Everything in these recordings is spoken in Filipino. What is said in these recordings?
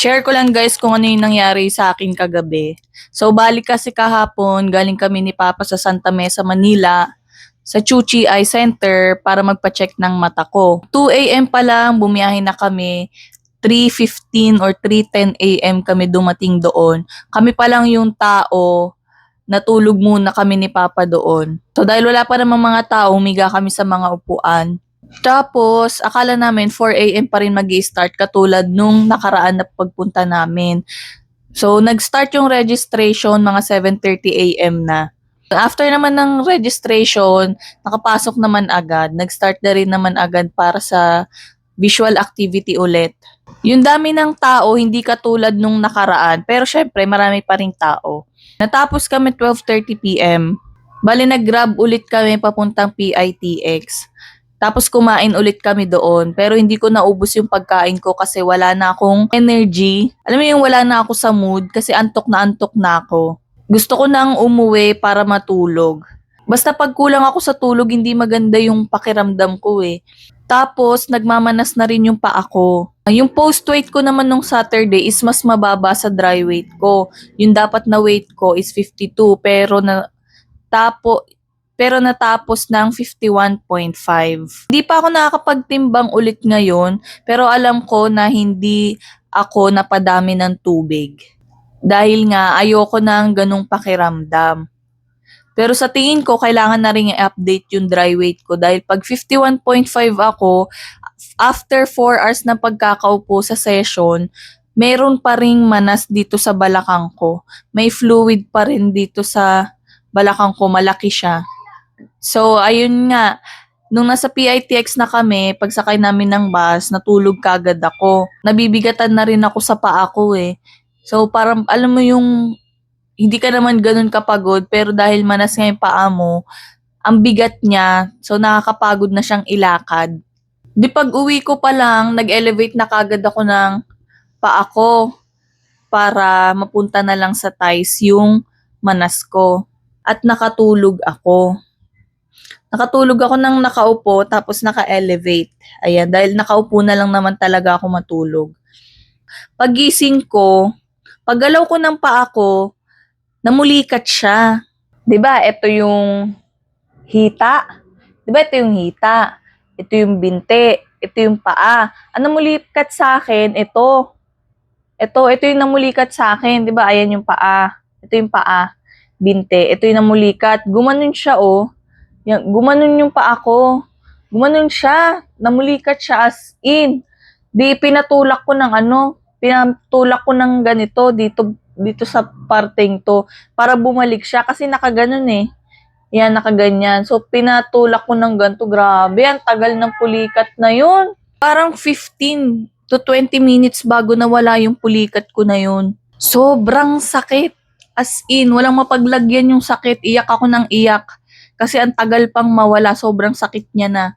Share ko lang guys kung ano yung nangyari sa akin kagabi. So balik kasi kahapon, galing kami ni Papa sa Santa Mesa, Manila, sa Chuchi Eye Center para magpa-check ng mata ko. 2 a.m. pa lang, bumiyahe na kami. 3:15 or 3:10 a.m. kami dumating doon. Kami pa lang yung tao, natulog muna kami ni Papa doon. So dahil wala pa namang mga tao, umiga kami sa mga upuan. Tapos, akala namin 4 a.m. pa rin mag-i-start katulad nung nakaraan na pagpunta namin. So, nag-start yung registration mga 7:30 a.m. na. After naman ng registration, nakapasok naman agad. Nag-start na rin naman agad para sa visual activity ulit. Yung dami ng tao, hindi katulad nung nakaraan. Pero syempre, marami pa rin tao. Natapos kami 12:30 p.m. Bali, nag-grab ulit kami papuntang PITX. Tapos kumain ulit kami doon. Pero hindi ko naubos yung pagkain ko kasi wala na akong energy. Alam mo yung wala na ako sa mood kasi antok na ako. Gusto ko nang umuwi para matulog. Basta pag kulang ako sa tulog, hindi maganda yung pakiramdam ko eh. Tapos nagmamanas na rin yung paa ko. Yung post weight ko naman nung Saturday is mas mababa sa dry weight ko. Yung dapat na weight ko is 52 pero natapos ng 51.5. Hindi pa ako nakakapagtimbang ulit ngayon, pero alam ko na hindi ako napadami ng tubig. Dahil nga ayoko ng ganung pakiramdam. Pero sa tingin ko, kailangan na rin i-update yung dry weight ko dahil pag 51.5 ako, after 4 hours na pagkakaupo sa session, meron pa ring manas dito sa balakang ko. May fluid pa rin dito sa balakang ko, malaki siya. So, ayun nga, nung nasa PITX na kami, pagsakay namin ng bus, natulog kagad ako. Nabibigatan na rin ako sa paa ko eh. So, parang, alam mo yung, hindi ka naman ganun kapagod, pero dahil manas nga yung paa mo, ang bigat niya, so nakakapagod na siyang ilakad. Di pag uwi ko pa lang, nag-elevate na kagad ako ng paa ko para mapunta na lang sa thighs yung manas ko. At nakatulog ako. Nakatulog ako ng nakaupo tapos naka-elevate. Ayan, dahil nakaupo na lang naman talaga ako matulog. Pagising ko, paggalaw ko ng paa ko, namulikat siya. 'Di ba? Ito yung hita. 'Di ba ito yung hita? Ito yung binte, ito yung paa. Ang namulikat sa akin, ito. Ito yung namulikat sa akin, 'di ba? Ayan yung paa. Ito yung paa, binte. Ito yung namulikat. Gumanon siya oh. Yan, gumanon yung paa ko. Gumanon siya. Namulikat siya as in. Di pinatulak ko ng pinatulak ko ng ganito dito sa parteng to para bumalik siya kasi nakaganon eh. Yan, nakaganyan. So, pinatulak ko ng ganito. Grabe, ang tagal ng pulikat na yun. Parang 15 to 20 minutes bago nawala yung pulikat ko na yun. Sobrang sakit. As in, walang mapaglagyan yung sakit. Iyak ako ng iyak. Kasi ang tagal pang mawala, sobrang sakit niya na.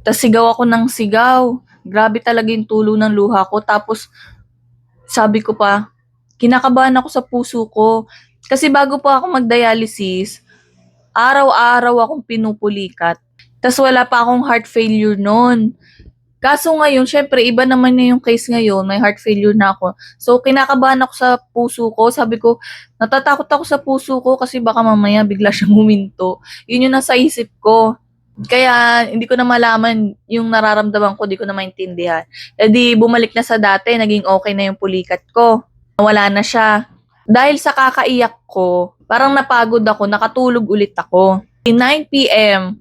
Tapos sigaw ako ng sigaw. Grabe talaga yung tulo ng luha ko. Tapos sabi ko pa, kinakabahan ako sa puso ko. Kasi bago pa ako mag-dialysis, araw-araw akong pinupulikat. Tapos wala pa akong heart failure noon. Kaso ngayon, syempre, iba naman na yung case ngayon. May heart failure na ako. So, kinakabahan ako sa puso ko. Sabi ko, natatakot ako sa puso ko kasi baka mamaya bigla siyang huminto. Yun yung nasa isip ko. Kaya, hindi ko na malaman yung nararamdaman ko. Hindi ko na maintindihan. E di, bumalik na sa dati. Naging okay na yung pulikat ko. Wala na siya. Dahil sa kakaiyak ko, parang napagod ako. Nakatulog ulit ako. 9 p.m.,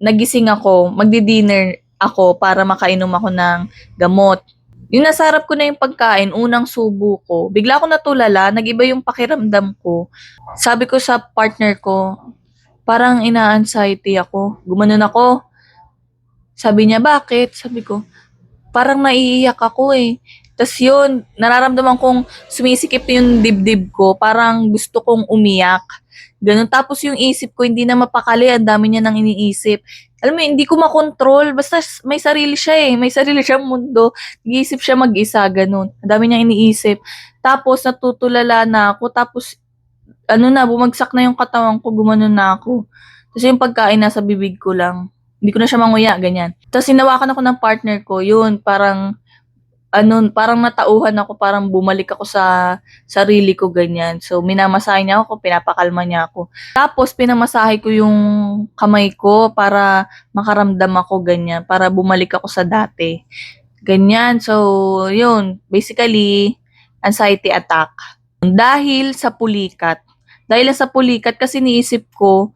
nagising ako. Magdi-dinner ako para makainom ako ng gamot. Yung nasarap ko na yung pagkain, unang subo ko, bigla ako natulala, nag-iba yung pakiramdam ko. Sabi ko sa partner ko, parang ina-anxiety ako. Gumanon ako. Sabi niya, bakit? Sabi ko, parang naiiyak ako eh. Tapos yun, nararamdaman kong sumisikip yung dibdib ko. Parang gusto kong umiyak. Ganun. Tapos yung isip ko, hindi na mapakali. Ang dami niya nang iniisip. Alam mo, hindi ko makontrol. Basta may sarili siya eh. May sarili siyang mundo. Nag-iisip siya mag-isa. Ganun. Ang dami niya iniisip. Tapos natutulala na ako. Tapos bumagsak na yung katawan ko. Gumanon na ako. Tapos yung pagkain nasa bibig ko lang. Hindi ko na siya manguya. Ganyan. Tapos hinawakan ako ng partner ko. Yun, parang parang natauhan ako, parang bumalik ako sa sarili ko, ganyan. So, minamasahe niya ako, pinapakalma niya ako. Tapos, pinamasahe ko yung kamay ko para makaramdam ako, ganyan. Para bumalik ako sa dati. Ganyan. So, yun. Basically, anxiety attack. Dahil sa pulikat. Dahil sa pulikat, kasi niisip ko,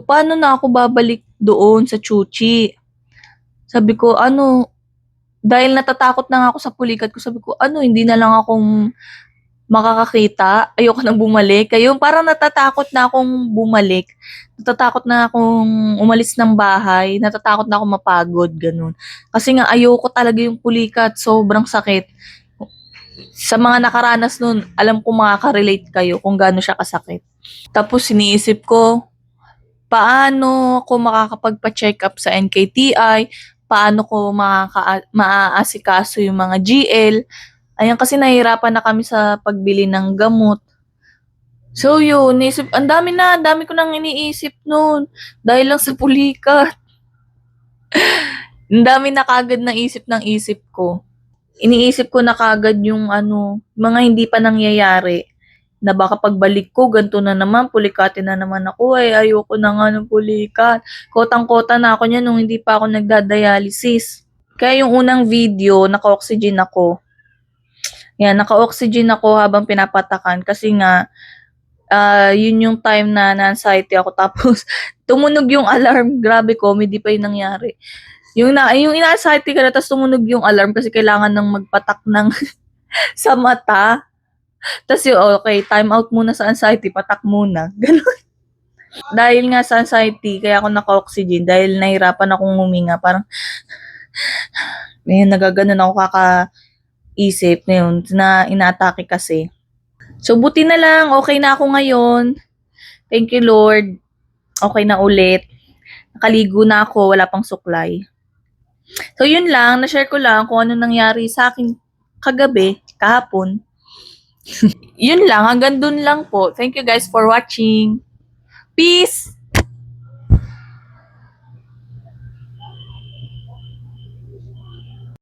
paano na ako babalik doon sa Chuchi? Sabi ko, dahil natatakot na nga ako sa pulikat ko, sabi ko, hindi na lang akong makakakita, ayoko nang bumalik. Kaya parang natatakot na akong bumalik, natatakot na akong umalis ng bahay, natatakot na akong mapagod, ganun. Kasi nga ayoko talaga yung pulikat, sobrang sakit. Sa mga nakaranas nun, alam ko makaka-relate kayo kung gaano siya kasakit. Tapos siniisip ko, paano ako makakapagpa-check up sa NKTI, paano ko maaasikaso yung mga GL. Ayan, kasi nahihirapan na kami sa pagbili ng gamot. So yun, ang dami ko nang iniisip noon dahil lang sa pulikat. Ang dami na kagad ng isip ko. Iniisip ko na kagad yung mga hindi pa nangyayari. Na baka pagbalik ko, ganito na naman, pulikatin na naman ako, ayoko na nga ng pulikat. Kotang-kota na ako niyan nung hindi pa ako nagda-dialysis. Kaya yung unang video, naka-oxygen ako. Yan, naka-oxygen ako habang pinapatakan kasi nga, yun yung time na na-anxiety ako. Tapos, tumunog yung alarm. Grabe, comedy pa yung nangyari. Yung ina-anxiety ka na, tapos tumunog yung alarm kasi kailangan ng magpatak ng sa mata. Tapos okay, time out muna sa anxiety, patak muna. Ganun. Dahil nga sa anxiety, kaya ako naka-oxygen, dahil nahirapan akong huminga. Parang, nagaganon ako kakaisip na yun, na inaatake kasi. So, buti na lang, okay na ako ngayon. Thank you, Lord. Okay na ulit. Nakaligo na ako, wala pang suklay. So, yun lang, na-share ko lang kung ano nangyari sa akin kagabi, kahapon. Yun lang, hanggang dun lang po. Thank you guys for watching. Peace!